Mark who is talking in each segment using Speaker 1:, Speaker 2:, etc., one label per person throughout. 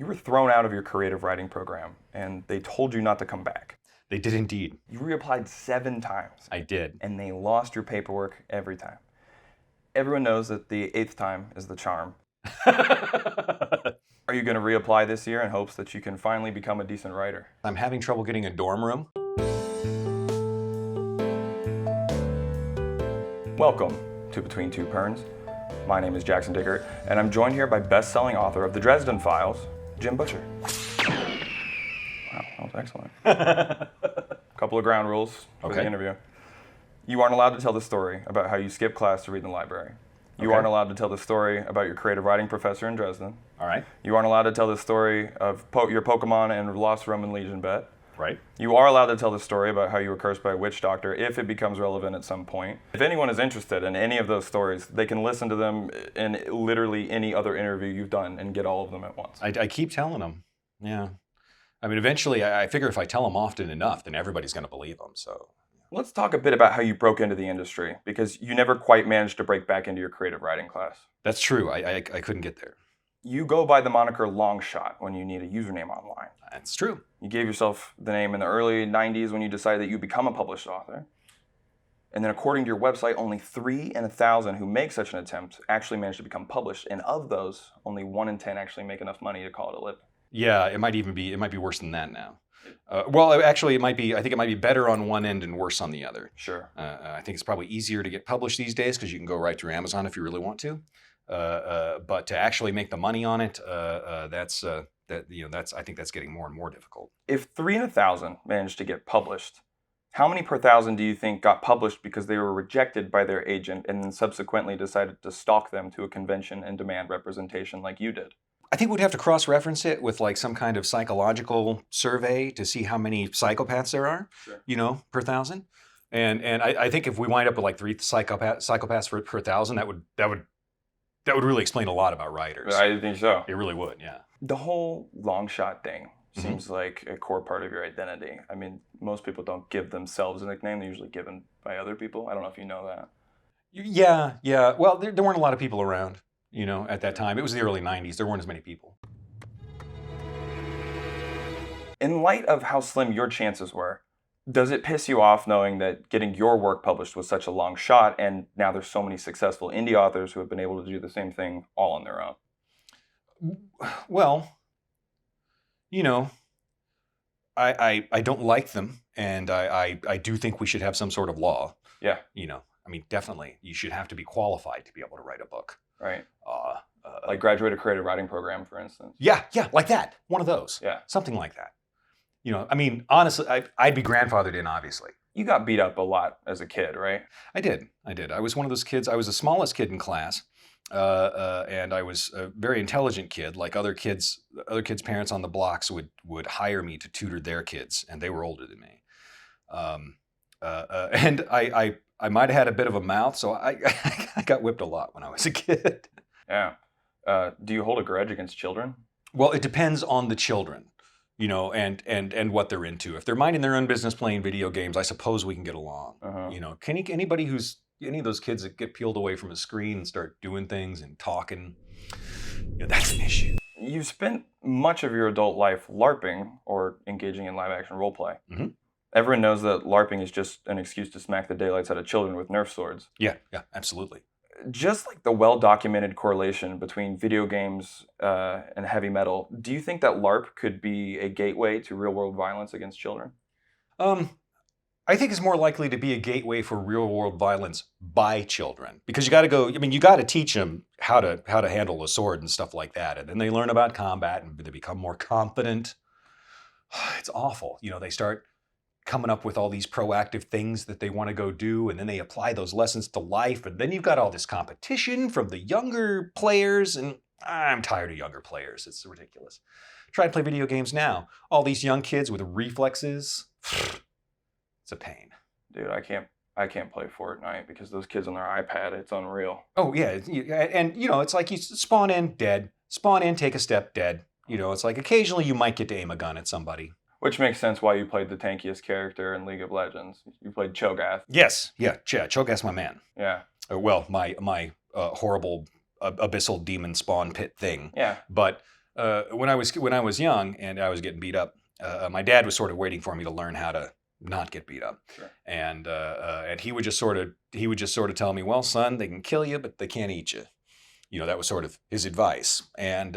Speaker 1: You were thrown out of your creative writing program, and they told you not to come back.
Speaker 2: They did indeed.
Speaker 1: You reapplied 7 times.
Speaker 2: I did.
Speaker 1: And they lost your paperwork every time. Everyone knows that the 8th time is the charm. Are you going to reapply this year in hopes that you can finally become a decent writer?
Speaker 2: I'm having trouble getting a dorm room.
Speaker 1: Welcome to Between Two Perns. My name is Jackson Dickert, and I'm joined here by best-selling author of the Dresden Files, Jim Butcher. Wow, that was excellent. Couple of ground rules for the interview. You aren't allowed to tell the story about how you skipped class to read in the library. You aren't allowed to tell the story about your creative writing professor in Dresden.
Speaker 2: All right.
Speaker 1: You aren't allowed to tell the story of your Pokemon and Lost Roman Legion bet.
Speaker 2: Right.
Speaker 1: You are allowed to tell the story about how you were cursed by a witch doctor if it becomes relevant at some point. If anyone is interested in any of those stories, they can listen to them in literally any other interview you've done and get all of them at once.
Speaker 2: I keep telling them. Yeah. I mean, eventually, I figure if I tell them often enough, then everybody's going to believe them. So
Speaker 1: let's talk a bit about how you broke into the industry, because you never quite managed to break back into your creative writing class.
Speaker 2: That's true. I couldn't get there.
Speaker 1: You go by the moniker Longshot when you need a username online.
Speaker 2: That's true.
Speaker 1: You gave yourself the name in the early 90s when you decided that you'd become a published author. And then according to your website, only 3 in 1,000 who make such an attempt actually manage to become published. And of those, only 1 in 10 actually make enough money to call it a living.
Speaker 2: Yeah, it might be worse than that now. Well, actually, I think it might be better on one end and worse on the other.
Speaker 1: Sure.
Speaker 2: I think it's probably easier to get published these days because you can go right through Amazon if you really want to. But to actually make the money on it, I think that's getting more and more difficult.
Speaker 1: If 3 in 1,000 managed to get published, how many per 1,000 do you think got published because they were rejected by their agent and then subsequently decided to stalk them to a convention and demand representation like you did?
Speaker 2: I think we'd have to cross-reference it with like some kind of psychological survey to see how many psychopaths there are, per 1,000. And I think if we wind up with like 3 psychopaths per 1,000, that would really explain a lot about writers.
Speaker 1: I think so.
Speaker 2: It really would, yeah.
Speaker 1: The whole Longshot thing seems like a core part of your identity. I mean, most people don't give themselves a nickname. They're usually given by other people. I don't know if you know that.
Speaker 2: Yeah. Well, there weren't a lot of people around, at that time. It was the early 90s. There weren't as many people.
Speaker 1: In light of how slim your chances were, does it piss you off knowing that getting your work published was such a long shot, and now there's so many successful indie authors who have been able to do the same thing all on their own?
Speaker 2: Well, I don't like them, and I do think we should have some sort of law.
Speaker 1: Yeah.
Speaker 2: I mean, definitely, you should have to be qualified to be able to write a book.
Speaker 1: Right. Like graduated creative writing program, for instance.
Speaker 2: Yeah, like that. One of those.
Speaker 1: Yeah.
Speaker 2: Something like that. I mean, honestly, I'd be grandfathered in, obviously.
Speaker 1: You got beat up a lot as a kid, right?
Speaker 2: I did. I was one of those kids. I was the smallest kid in class, and I was a very intelligent kid. Like other kids' parents on the blocks would hire me to tutor their kids, and they were older than me. And I might have had a bit of a mouth, so I got whipped a lot when I was a kid.
Speaker 1: Yeah. Do you hold a grudge against children?
Speaker 2: Well, it depends on the children. And what they're into. If they're minding their own business playing video games, I suppose we can get along. Anybody who's any of those kids that get peeled away from a screen and start doing things and talking, that's an issue.
Speaker 1: You've spent much of your adult life LARPing or engaging in live action roleplay.
Speaker 2: Mm-hmm.
Speaker 1: Everyone knows that LARPing is just an excuse to smack the daylights out of children with Nerf swords.
Speaker 2: Yeah, absolutely.
Speaker 1: Just like the well-documented correlation between video games and heavy metal, do you think that LARP could be a gateway to real-world violence against children?
Speaker 2: I think it's more likely to be a gateway for real-world violence by children, because you got to teach them how to handle a sword and stuff like that, and then they learn about combat and they become more confident. It's awful, they start coming up with all these proactive things that they want to go do, and then they apply those lessons to life, and then you've got all this competition from the younger players, and I'm tired of younger players. It's ridiculous. Try to play video games now. All these young kids with reflexes, it's a pain.
Speaker 1: Dude, I can't play Fortnite because those kids on their iPad, it's unreal.
Speaker 2: Oh yeah, and it's like you spawn in dead, spawn in, take a step, dead. It's like occasionally you might get to aim a gun at somebody.
Speaker 1: Which makes sense why you played the tankiest character in League of Legends. You played Cho'Gath.
Speaker 2: Yes, yeah, Cho'Gath's my man.
Speaker 1: Yeah.
Speaker 2: Well, my horrible abyssal demon spawn pit thing.
Speaker 1: Yeah.
Speaker 2: But when I was young and I was getting beat up, my dad was sort of waiting for me to learn how to not get beat up.
Speaker 1: Sure.
Speaker 2: And he would just sort of tell me, well, son, they can kill you, but they can't eat you. You know, that was sort of his advice. And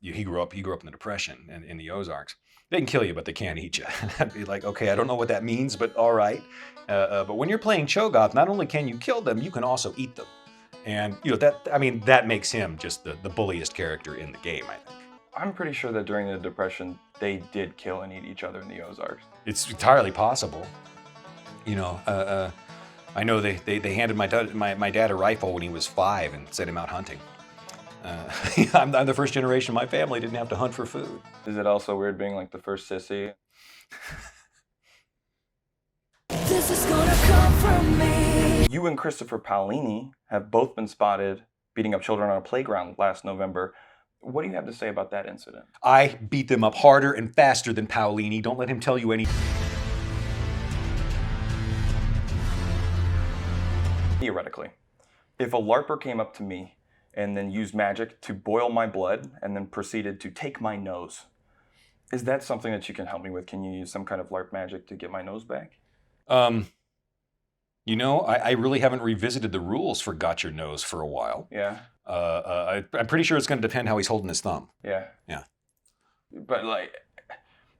Speaker 2: he grew up in the Depression and in the Ozarks. They can kill you, but they can't eat you. And I'd be like, okay, I don't know what that means, but all right. But when you're playing Cho'Gath, not only can you kill them, you can also eat them. And you know that makes him just the bulliest character in the game, I think.
Speaker 1: I'm pretty sure that during the Depression, they did kill and eat each other in the Ozarks.
Speaker 2: It's entirely possible. You know, I know they handed my dad a rifle when he was 5 and sent him out hunting. I'm the first generation of my family didn't have to hunt for food.
Speaker 1: Is it also weird being like the first sissy?
Speaker 3: This is gonna come from me.
Speaker 1: You and Christopher Paolini have both been spotted beating up children on a playground last November. What do you have to say about that incident?
Speaker 2: I beat them up harder and faster than Paolini. Don't let him tell you any.
Speaker 1: Theoretically, if a larper came up to me and then used magic to boil my blood and then proceeded to take my nose, is that something that you can help me with? Can you use some kind of LARP magic to get my nose back?
Speaker 2: You know, I really haven't revisited the rules for Got Your Nose for a while.
Speaker 1: Yeah.
Speaker 2: I'm pretty sure it's going to depend how he's holding his thumb.
Speaker 1: Yeah.
Speaker 2: Yeah.
Speaker 1: But like,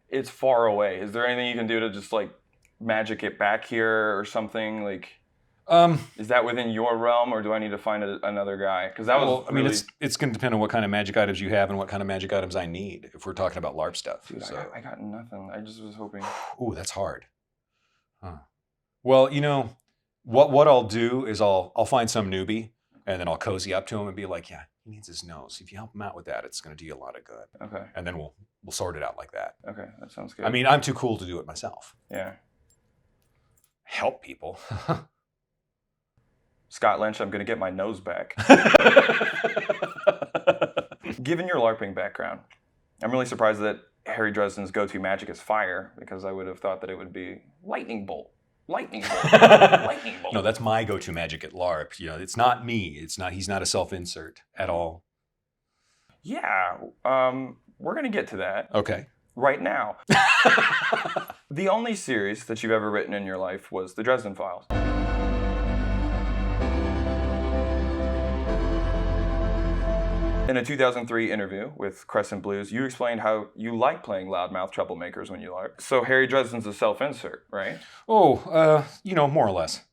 Speaker 1: it's far away. Is there anything you can do to just like magic it back here or something? Like, is that within your realm, or do I need to find another guy? Because that was.
Speaker 2: Well, I mean, it's going to depend on what kind of magic items you have and what kind of magic items I need if we're talking about LARP stuff.
Speaker 1: Dude,
Speaker 2: so.
Speaker 1: I got nothing. I just was hoping.
Speaker 2: Ooh, that's hard. Huh. Well, you know, what I'll do is I'll find some newbie and then I'll cozy up to him and be like, yeah, he needs his nose. If you help him out with that, it's going to do you a lot of good.
Speaker 1: Okay.
Speaker 2: And then we'll sort it out like that.
Speaker 1: Okay, that sounds good.
Speaker 2: I mean, I'm too cool to do it myself.
Speaker 1: Yeah.
Speaker 2: Help people.
Speaker 1: Scott Lynch, I'm going to get my nose back. Given your LARPing background, I'm really surprised that Harry Dresden's go-to magic is fire, because I would have thought that it would be lightning bolt. Lightning bolt. Lightning bolt.
Speaker 2: No, that's my go-to magic at LARP. You know, it's not me. He's not a self-insert at all.
Speaker 1: Yeah, we're going to get to that.
Speaker 2: Okay.
Speaker 1: Right now. The only series that you've ever written in your life was the Dresden Files. In a 2003 interview with Crescent Blues, you explained how you like playing loudmouth troublemakers when you LARP. So Harry Dresden's a self-insert, right?
Speaker 2: Oh, you know, more or less.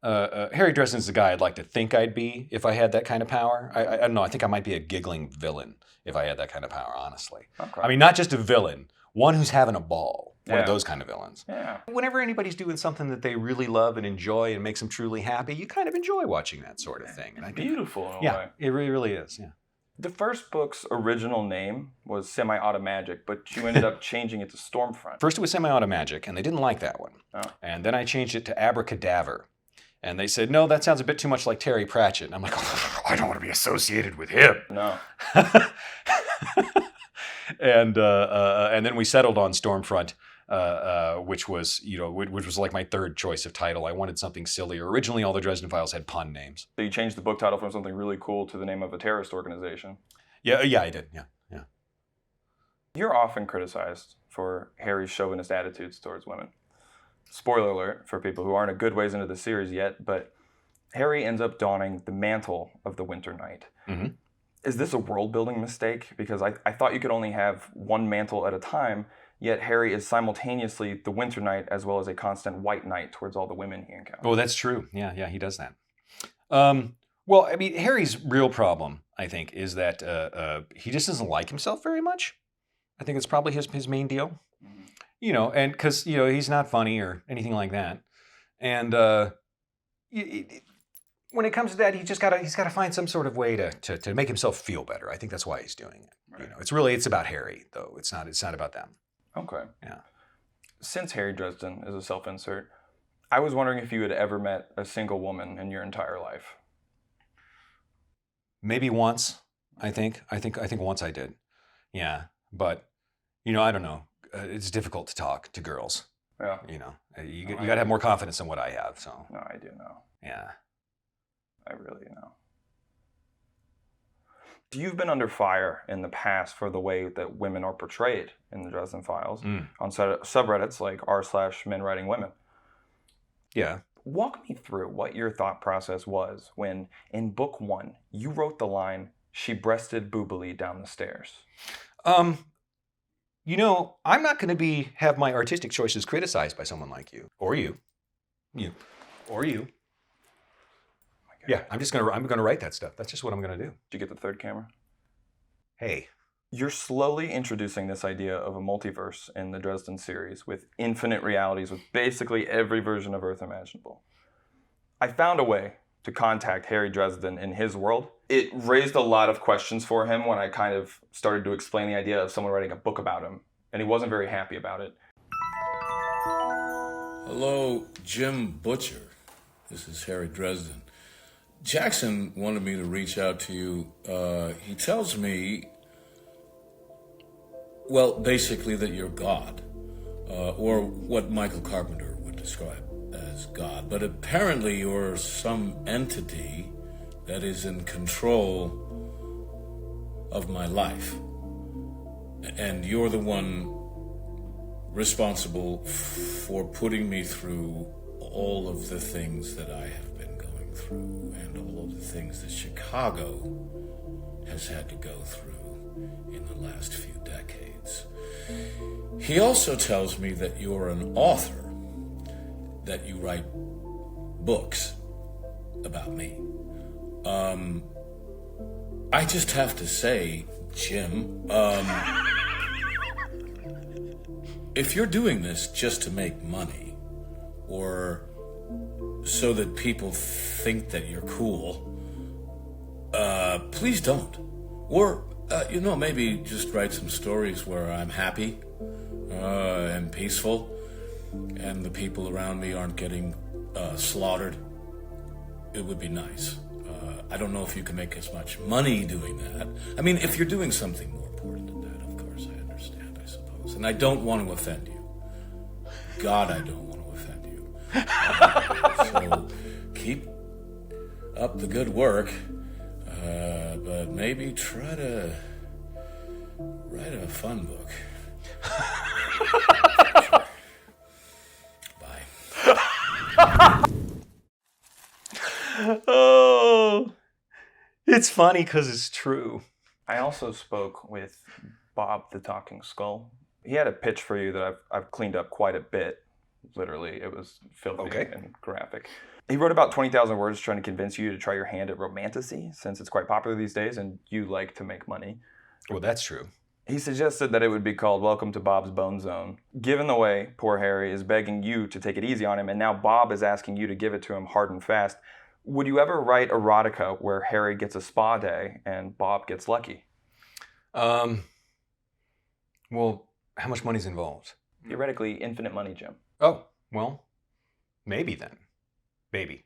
Speaker 2: Harry Dresden's the guy I'd like to think I'd be if I had that kind of power. I don't know. I think I might be a giggling villain if I had that kind of power, honestly.
Speaker 1: Okay.
Speaker 2: I mean, not just a villain, one who's having a ball. One of
Speaker 1: Yeah.
Speaker 2: those kind of villains.
Speaker 1: Yeah.
Speaker 2: Whenever anybody's doing something that they really love and enjoy and makes them truly happy, you kind of enjoy watching that sort of thing. And I think,
Speaker 1: Beautiful in a
Speaker 2: yeah,
Speaker 1: way.
Speaker 2: it really is. Yeah.
Speaker 1: The first book's original name was Semi-Automagic, but you ended up changing it to Stormfront.
Speaker 2: First it was Semi-Automagic, and they didn't like that one.
Speaker 1: Oh.
Speaker 2: And then I changed it to Abracadaver. And they said, no, that sounds a bit too much like Terry Pratchett. And I'm like, oh, I don't want to be associated with him.
Speaker 1: No.
Speaker 2: And then we settled on Stormfront, which was like my third choice of title. I wanted something sillier. Originally, all the Dresden Files had pun names.
Speaker 1: So you changed the book title from something really cool to the name of a terrorist organization.
Speaker 2: Yeah, I did. Yeah.
Speaker 1: You're often criticized for Harry's chauvinist attitudes towards women. Spoiler alert for people who aren't a good ways into the series yet, but Harry ends up donning the mantle of the Winter Knight.
Speaker 2: Mm-hmm.
Speaker 1: Is this a world-building mistake? Because I thought you could only have one mantle at a time, yet Harry is simultaneously the Winter Knight as well as a constant White Knight towards all the women he encounters.
Speaker 2: Oh, that's true. Yeah, he does that. Well, I mean, Harry's real problem, I think, is that he just doesn't like himself very much. I think it's probably his main deal.
Speaker 1: Mm-hmm.
Speaker 2: You know, and because, he's not funny or anything like that. And when it comes to that, he's got to find some sort of way to make himself feel better. I think that's why he's doing it.
Speaker 1: Right.
Speaker 2: It's about Harry, though. It's not about them.
Speaker 1: Okay.
Speaker 2: Yeah.
Speaker 1: Since Harry Dresden is a self-insert, I was wondering if you had ever met a single woman in your entire life.
Speaker 2: Maybe once, I think once I did. Yeah. But, I don't know. It's difficult to talk to girls.
Speaker 1: Yeah.
Speaker 2: You got to have more confidence than what I have. So,
Speaker 1: No, I do know.
Speaker 2: yeah.
Speaker 1: I really know. You've been under fire in the past for the way that women are portrayed in the Dresden Files on subreddits like r/menwritingwomen.
Speaker 2: Yeah.
Speaker 1: Walk me through what your thought process was when, in book 1, you wrote the line, "She breasted boobily down the stairs."
Speaker 2: You know, I'm not going to have my artistic choices criticized by someone like you, or you, or you. Yeah, I'm gonna write that stuff. That's just what I'm gonna do.
Speaker 1: Did you get the third camera?
Speaker 2: Hey.
Speaker 1: You're slowly introducing this idea of a multiverse in the Dresden series with infinite realities with basically every version of Earth imaginable. I found a way to contact Harry Dresden in his world. It raised a lot of questions for him when I kind of started to explain the idea of someone writing a book about him, and he wasn't very happy about it.
Speaker 4: Hello, Jim Butcher. This is Harry Dresden. Jackson wanted me to reach out to you. He tells me, well, basically that you're God, or what Michael Carpenter would describe as God. But apparently you're some entity that is in control of my life. And you're the one responsible for putting me through all of the things that I have been going through and all of the things that Chicago has had to go through in the last few decades. He also tells me that you're an author, that you write books about me. I just have to say, Jim, if you're doing this just to make money, or so that people think that you're cool, please don't. Or, maybe just write some stories where I'm happy and peaceful, and the people around me aren't getting slaughtered. It would be nice. I don't know if you can make as much money doing that. I mean, if you're doing something more important than that, of course, I understand, I suppose. And I don't want to offend you. God, I don't want to offend you. So keep up the good work, but maybe try to write a fun book. Bye.
Speaker 2: Oh, it's funny because it's true.
Speaker 1: I also spoke with Bob the Talking Skull. He had a pitch for you that I've cleaned up quite a bit. Literally, it was filthy and graphic. He wrote about 20,000 words trying to convince you to try your hand at romantasy, since it's quite popular these days and you like to make money.
Speaker 2: Well, that's true.
Speaker 1: He suggested that it would be called Welcome to Bob's Bone Zone. Given the way poor Harry is begging you to take it easy on him, and now Bob is asking you to give it to him hard and fast, would you ever write erotica where Harry gets a spa day and Bob gets lucky?
Speaker 2: Well, how much money's involved?
Speaker 1: Theoretically, infinite money, Jim.
Speaker 2: Oh, well, maybe then. Maybe.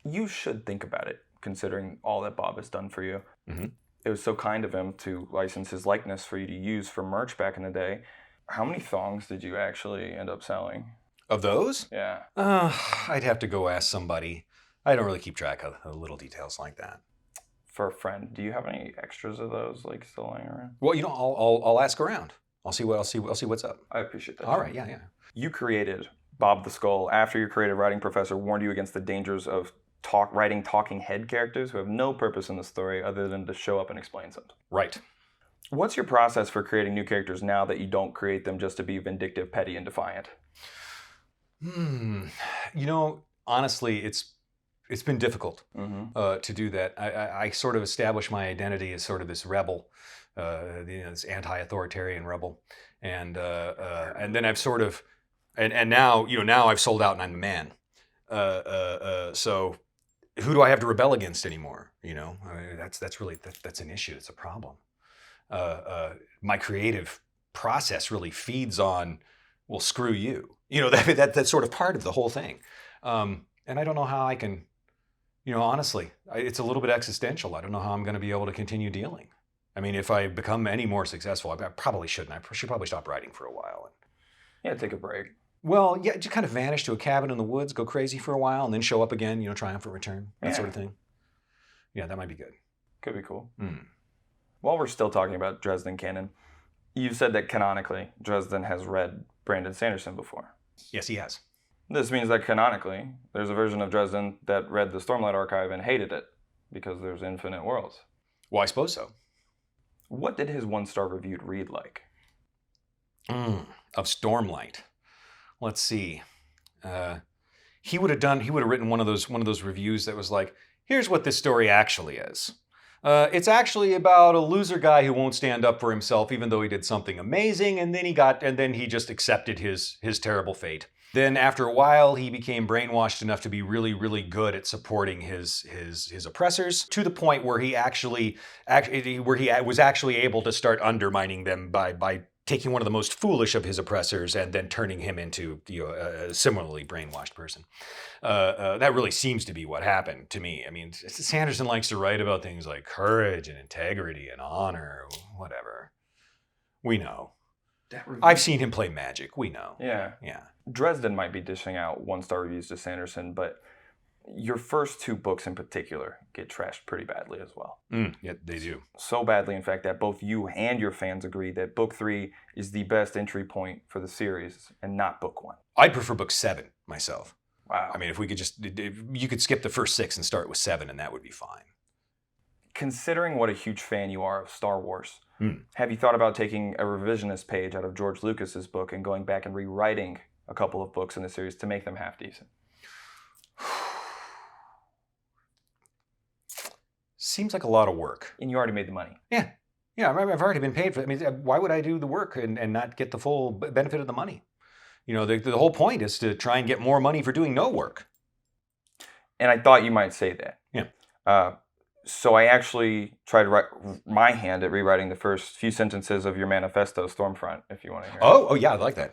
Speaker 1: You should think about it, considering all that Bob has done for you.
Speaker 2: Mm-hmm.
Speaker 1: It was so kind of him to license his likeness for you to use for merch back in the day. How many thongs did you actually end up selling?
Speaker 2: Of those?
Speaker 1: Yeah.
Speaker 2: I'd have to go ask somebody. I don't really keep track of little details like that.
Speaker 1: For a friend, do you have any extras of those like still laying around?
Speaker 2: Well, I'll ask around. I'll see what's up.
Speaker 1: I appreciate that.
Speaker 2: All right, yeah.
Speaker 1: You created Bob the Skull after your creative writing professor warned you against the dangers of writing talking head characters who have no purpose in the story other than to show up and explain something.
Speaker 2: Right.
Speaker 1: What's your process for creating new characters now that you don't create them just to be vindictive, petty, and defiant?
Speaker 2: Honestly, it's been difficult to do that. I sort of established my identity as sort of this rebel, this anti-authoritarian rebel, and then I've sort of, and now I've sold out and I'm the man. So who do I have to rebel against anymore? That's really an issue. It's a problem. My creative process really feeds on, well, screw you. That's sort of part of the whole thing. And I don't know how I can, honestly, it's a little bit existential. I don't know how I'm going to be able to continue dealing. I mean, if I become any more successful, I probably shouldn't. I should probably stop writing for a while.
Speaker 1: Yeah, take a break.
Speaker 2: Well, yeah, just kind of vanish to a cabin in the woods, go crazy for a while, and then show up again, triumphant return, that sort of thing. Yeah, that might be good.
Speaker 1: Could be cool. While we're still talking about Dresden canon, you've said that canonically, Dresden has read Brandon Sanderson before.
Speaker 2: Yes, he has.
Speaker 1: This means that canonically, there's a version of Dresden that read the Stormlight archive and hated it, because there's infinite worlds.
Speaker 2: Well, I suppose so.
Speaker 1: What did his one-star reviewed read like?
Speaker 2: Of Stormlight. Let's see. He would have written one of those reviews that was like, here's what this story actually is. It's actually about a loser guy who won't stand up for himself, even though he did something amazing, and then he just accepted his terrible fate. Then after a while, he became brainwashed enough to be really, really good at supporting his oppressors, to the point where he was actually able to start undermining them by taking one of the most foolish of his oppressors and then turning him into a similarly brainwashed person. That really seems to be what happened to me. I mean, Sanderson likes to write about things like courage and integrity and honor, whatever. We know. I've seen him play Magic. We know.
Speaker 1: Yeah.
Speaker 2: Yeah.
Speaker 1: Dresden might be dishing out one-star reviews to Sanderson, but your first 2 books in particular get trashed pretty badly as well.
Speaker 2: Yeah, they do.
Speaker 1: So badly, in fact, that both you and your fans agree that book 3 is the best entry point for the series and not book 1.
Speaker 2: I'd prefer book 7 myself.
Speaker 1: Wow.
Speaker 2: I mean, if you could skip the first 6 and start with 7, and that would be fine.
Speaker 1: Considering what a huge fan you are of Star Wars, have you thought about taking a revisionist page out of George Lucas's book and going back and rewriting a couple of books in the series to make them half decent?
Speaker 2: Seems like a lot of work.
Speaker 1: And you already made the money.
Speaker 2: Yeah, I've already been paid for it. I mean, why would I do the work and not get the full benefit of the money? You know, the whole point is to try and get more money for doing no work.
Speaker 1: And I thought you might say that.
Speaker 2: Yeah.
Speaker 1: So I actually tried my hand at rewriting the first few sentences of your manifesto, Stormfront, if you want to hear it.
Speaker 2: Oh yeah, I like that.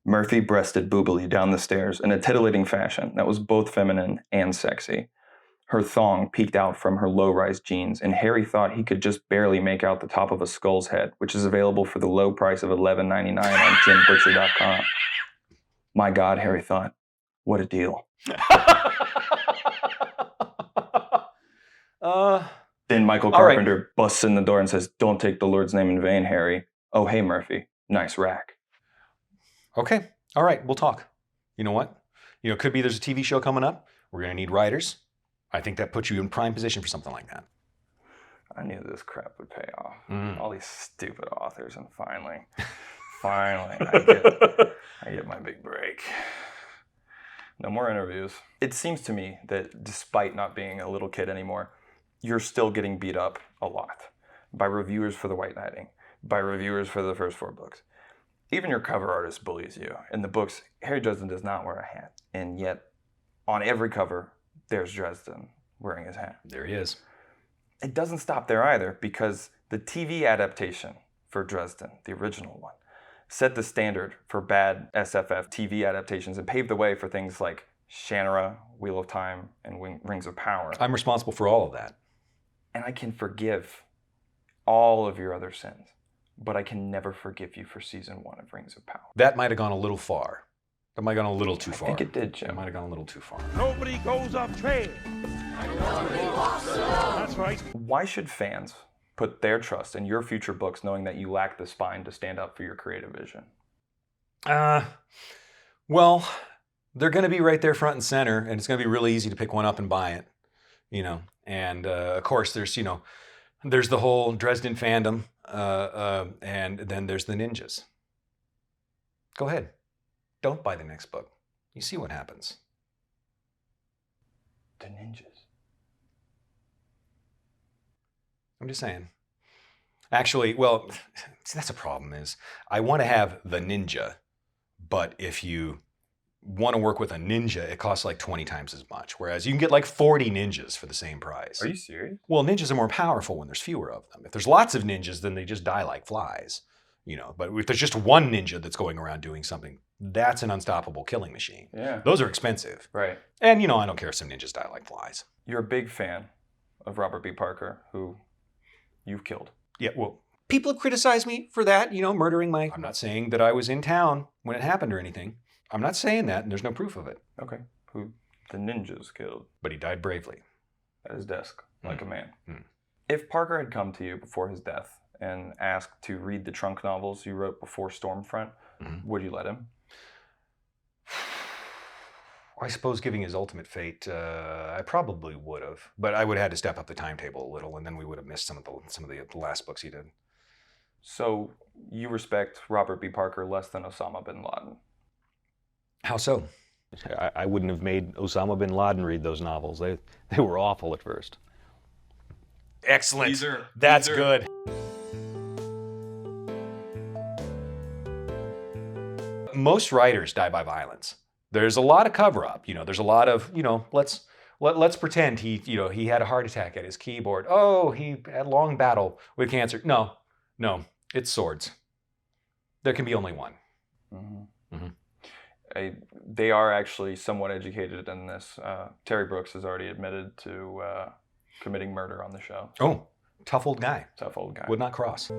Speaker 1: Murphy breasted boobily down the stairs in a titillating fashion that was both feminine and sexy. Her thong peeked out from her low-rise jeans, and Harry thought he could just barely make out the top of a skull's head, which is available for the low price of $11.99 on jimbutcher.com. My God, Harry thought, what a deal. Then Michael Carpenter busts in the door and says, "Don't take the Lord's name in vain, Harry. Oh, hey, Murphy. Nice rack."
Speaker 2: Okay. All right. We'll talk. You know what? Could be there's a TV show coming up. We're going to need writers. I think that puts you in prime position for something like that.
Speaker 1: I knew this crap would pay off. All these stupid authors, and finally, I get my big break. No more interviews. It seems to me that despite not being a little kid anymore, you're still getting beat up a lot by reviewers for The White Knighting, by reviewers for the first 4 books. Even your cover artist bullies you. In the books, Harry Dresden does not wear a hat, and yet on every cover, there's Dresden wearing his hat.
Speaker 2: There he is.
Speaker 1: It doesn't stop there either, because the TV adaptation for Dresden, the original one, set the standard for bad SFF TV adaptations and paved the way for things like Shannara, Wheel of Time, and Rings of Power.
Speaker 2: I'm responsible for all of that.
Speaker 1: And I can forgive all of your other sins, but I can never forgive you for season 1 of Rings of Power.
Speaker 2: That might have gone a little far. That might have gone a little too far.
Speaker 1: I think it did, Jim.
Speaker 2: That might have gone a little too far.
Speaker 5: Nobody goes off trail. That's right.
Speaker 1: Why should fans put their trust in your future books knowing that you lack the spine to stand up for your creative vision?
Speaker 2: Well, they're going to be right there front and center, and it's going to be really easy to pick one up and buy it, And of course, there's the whole Dresden fandom, and then there's the ninjas. Go ahead, don't buy the next book. You see what happens.
Speaker 1: The ninjas.
Speaker 2: I'm just saying. Actually, well, see, that's a problem is I want to have the ninja, but if you want to work with a ninja, it costs like 20 times as much. Whereas you can get like 40 ninjas for the same price.
Speaker 1: Are you serious?
Speaker 2: Well, ninjas are more powerful when there's fewer of them. If there's lots of ninjas, then they just die like flies. But if there's just one ninja that's going around doing something, that's an unstoppable killing machine.
Speaker 1: Yeah.
Speaker 2: Those are expensive.
Speaker 1: Right.
Speaker 2: And, I don't care if some ninjas die like flies.
Speaker 1: You're a big fan of Robert B. Parker, who you've killed.
Speaker 2: Yeah, well, people have criticized me for that, murdering my... I'm not saying that I was in town when it happened or anything. I'm not saying that, and there's no proof of it.
Speaker 1: Okay. Who the ninjas killed.
Speaker 2: But he died bravely.
Speaker 1: At his desk. like a man.
Speaker 2: Mm.
Speaker 1: If Parker had come to you before his death and asked to read the trunk novels you wrote before Stormfront, would you let him?
Speaker 2: I suppose, giving his ultimate fate, I probably would have, but I would have had to step up the timetable a little, and then we would have missed some of the last books he did.
Speaker 1: So you respect Robert B. Parker less than Osama bin Laden?
Speaker 2: How so?
Speaker 6: I wouldn't have made Osama bin Laden read those novels. They were awful at first.
Speaker 2: Excellent. That's good. Most writers die by violence. There's a lot of cover-up. There's a lot of, let's pretend he had a heart attack at his keyboard. Oh, he had a long battle with cancer. No, it's swords. There can be only one.
Speaker 1: They are actually somewhat educated in this. Terry Brooks has already admitted to committing murder on the show.
Speaker 2: Oh, tough old guy.
Speaker 1: Tough old guy.
Speaker 2: Would not cross.